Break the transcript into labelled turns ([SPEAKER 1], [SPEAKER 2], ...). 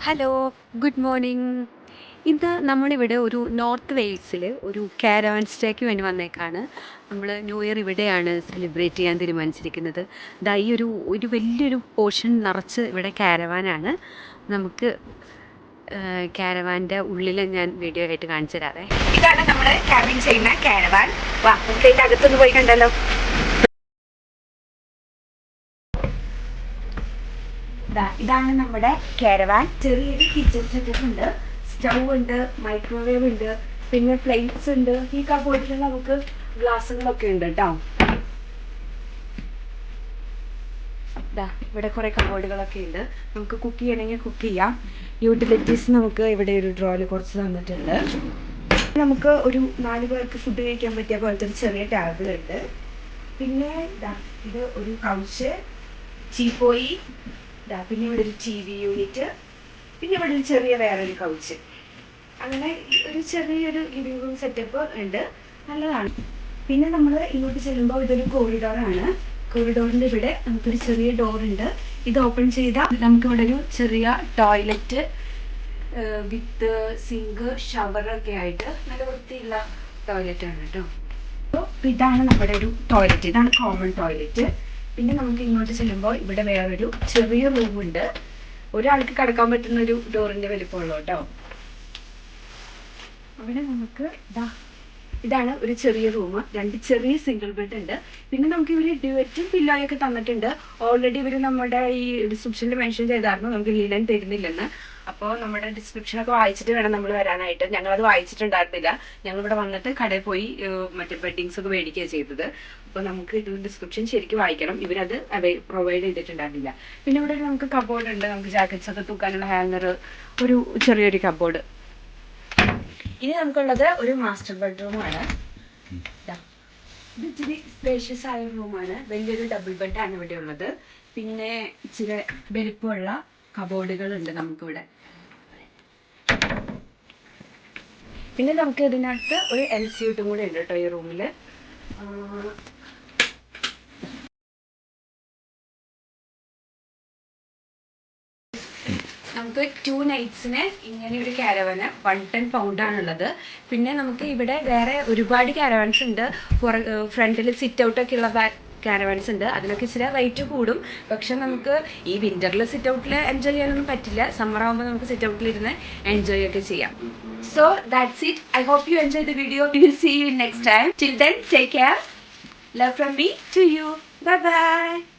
[SPEAKER 1] Hello, good morning. ഇന്ന് നമ്മളിവിടെ ഒരു നോർത്ത് വെയിൽസിൽ ഒരു കാരവാൻ സ്റ്റേക്ക് വേണ്ടി വന്നേക്കാണ്. നമ്മൾ ന്യൂ ഇയർ ഇവിടെയാണ് സെലിബ്രേറ്റ് ചെയ്യാൻ തീരുമാനിച്ചിരിക്കുന്നത്. ദാ ഈ ഒരു വലിയൊരു പോർഷൻ നിറച്ച് ഇവിടെ കാരവാനാണ്. നമുക്ക് കാരവാൻ്റെ ഉള്ളിൽ ഞാൻ വീഡിയോ ആയിട്ട് കാണിച്ചു തരാവേ. ഇതാണ് നമ്മൾ ക്യാമ്പിങ് ചെയ്യുന്ന കാരവാൻ. വാ, നമുക്ക് ഇതിൻ്റെ അകത്തൊന്ന് പോയി കണ്ടല്ലോ. ഇതാണ് നമ്മുടെ കാരവാൻ. ചെറിയൊരു കിച്ചൺ സെറ്റപ്പ് ഉണ്ട്, സ്റ്റൗ ഉണ്ട്, മൈക്രോവേവ് ഉണ്ട്, പിന്നെ പ്ലേറ്റ്സ് ഉണ്ട്. ഈ കബോർഡിൽ നമുക്ക് ഗ്ലാസ്സുകളൊക്കെ ഉണ്ട് കേട്ടോ. ഇവിടെ കുറെ കബോർഡുകളൊക്കെ ഉണ്ട്, നമുക്ക് കുക്ക് ചെയ്യണമെങ്കിൽ കുക്ക് ചെയ്യാം. യൂട്ടിലിറ്റീസ് നമുക്ക് ഇവിടെ ഒരു ഡ്രോയിൽ കുറച്ച് തന്നിട്ടുണ്ട്. നമുക്ക് ഒരു 4 പേർക്ക് ഫുഡ് കഴിക്കാൻ പറ്റിയ പോലത്തെ ഒരു ചെറിയ ടേബിൾ ഉണ്ട്. പിന്നെ ഇത് ഒരു കൗച്ച്, ചീപ്പോയി, പിന്നെ ഇവിടെ ഒരു TV യൂണിറ്റ്, പിന്നെ ഇവിടെ ഒരു ചെറിയ വേറൊരു കൗച്ച്. അങ്ങനെ ഒരു ചെറിയൊരു ലിവിംഗ് റൂം സെറ്റപ്പ് ഉണ്ട്, നല്ലതാണ്. പിന്നെ നമ്മൾ ഇങ്ങോട്ട് ചെല്ലുമ്പോൾ ഇതൊരു കോറിഡോറാണ്. കോറിഡോറിൻ്റെ ഇവിടെ നമുക്കൊരു ചെറിയ ഡോറുണ്ട്. ഇത് ഓപ്പൺ ചെയ്താൽ നമുക്കിവിടെ ഒരു ചെറിയ ടോയ്ലറ്റ് വിത്ത് സിങ്ക് ഷവറൊക്കെ ആയിട്ട് നല്ല വൃത്തിയുള്ള ടോയ്ലറ്റാണ് കേട്ടോ. അപ്പോൾ ഇതാണ് നമ്മുടെ ഒരു ടോയ്ലറ്റ്, ഇതാണ് കോമൺ ടോയ്ലറ്റ്. പിന്നെ നമുക്ക് ഇങ്ങോട്ട് ചെല്ലുമ്പോൾ ഇവിടെ വേറൊരു ചെറിയ റൂമുണ്ട്. ഒരാൾക്ക് കിടക്കാൻ പറ്റുന്ന ഒരു ഡോറിൻ്റെ വലിപ്പമുള്ളൂ കേട്ടോ. അവിടെ നമുക്ക് ഇതാണ് ഒരു ചെറിയ റൂം, 2 ചെറിയ സിംഗിൾ ബെഡ് ഉണ്ട്. പിന്നെ നമുക്ക് ഇവർ ഡ്യുവറ്റും പില്ലോയൊക്കെ തന്നിട്ടുണ്ട്. ഓൾറെഡി ഇവർ നമ്മുടെ ഈ ഡിസ്ക്രിപ്ഷനിൽ മെൻഷൻ ചെയ്തായിരുന്നു നമുക്ക് ലിനൻ തരുന്നില്ലെന്ന്. അപ്പോൾ നമ്മുടെ ഡിസ്ക്രിപ്ഷനൊക്കെ വായിച്ചിട്ട് വേണം നമ്മൾ വരാനായിട്ട്. ഞങ്ങളത് വായിച്ചിട്ടുണ്ടായിരുന്നില്ല. ഞങ്ങളിവിടെ വന്നിട്ട് കടയിൽ പോയി മറ്റേ ബെഡിങ്സ് ഒക്കെ മേടിക്കുകയാണ് ചെയ്തത്. അപ്പോൾ നമുക്ക് ഇത് ഡിസ്ക്രിപ്ഷൻ ശരിക്കും വായിക്കണം. ഇവരത് പ്രൊവൈഡ് ചെയ്തിട്ടുണ്ടായിരുന്നില്ല. പിന്നെ ഇവിടെ നമുക്ക് കബോർഡ് ഉണ്ട്, നമുക്ക് ജാക്കറ്റ്സ് ഒക്കെ തൂക്കാനുള്ള ഹാങ്ങർ, ഒരു ചെറിയൊരു കബോർഡ്. ഇനി നമുക്കുള്ളത് ഒരു മാസ്റ്റർ ബെഡ്റൂമാണ്. ഇത് ഇച്ചിരി സ്പേഷ്യസ് ആയ റൂമാണ്, വലിയൊരു ഡബിൾ ബെഡാണ് ഇവിടെ ഉള്ളത്. പിന്നെ ഇച്ചിരി വലിപ്പമുള്ള കബോർഡുകളുണ്ട് നമുക്കിവിടെ. പിന്നെ നമുക്ക് ഇതിനകത്ത് ഒരു LC യൂട്ടും കൂടെ ഉണ്ട് കേട്ടോ ഈ റൂമിൽ. നമുക്ക് 2 നൈറ്റ്സിന് ഇങ്ങനെ ഒരു കാരവന് 110 പൗണ്ടാണുള്ളത്. പിന്നെ നമുക്ക് ഇവിടെ വേറെ ഒരുപാട് കാരവാൻസ് ഉണ്ട്. ഫ്രണ്ടിൽ സിറ്റ് ഔട്ടൊക്കെ ഉള്ള കാരവാൻസ് ഉണ്ട്. അതിനൊക്കെ ഇച്ചിരി റേറ്റ് കൂടും. പക്ഷെ നമുക്ക് ഈ വിൻ്ററിൽ സിറ്റ് ഔട്ടിൽ എൻജോയ് ചെയ്യാനൊന്നും പറ്റില്ല. സമ്മർ ആകുമ്പോൾ നമുക്ക് സിറ്റ് ഔട്ടിലിരുന്ന് എൻജോയ് ഒക്കെ ചെയ്യാം. So that's it. I hope you enjoyed the video. We will see you next time. Till then, take care. Love from me to you. Bye bye.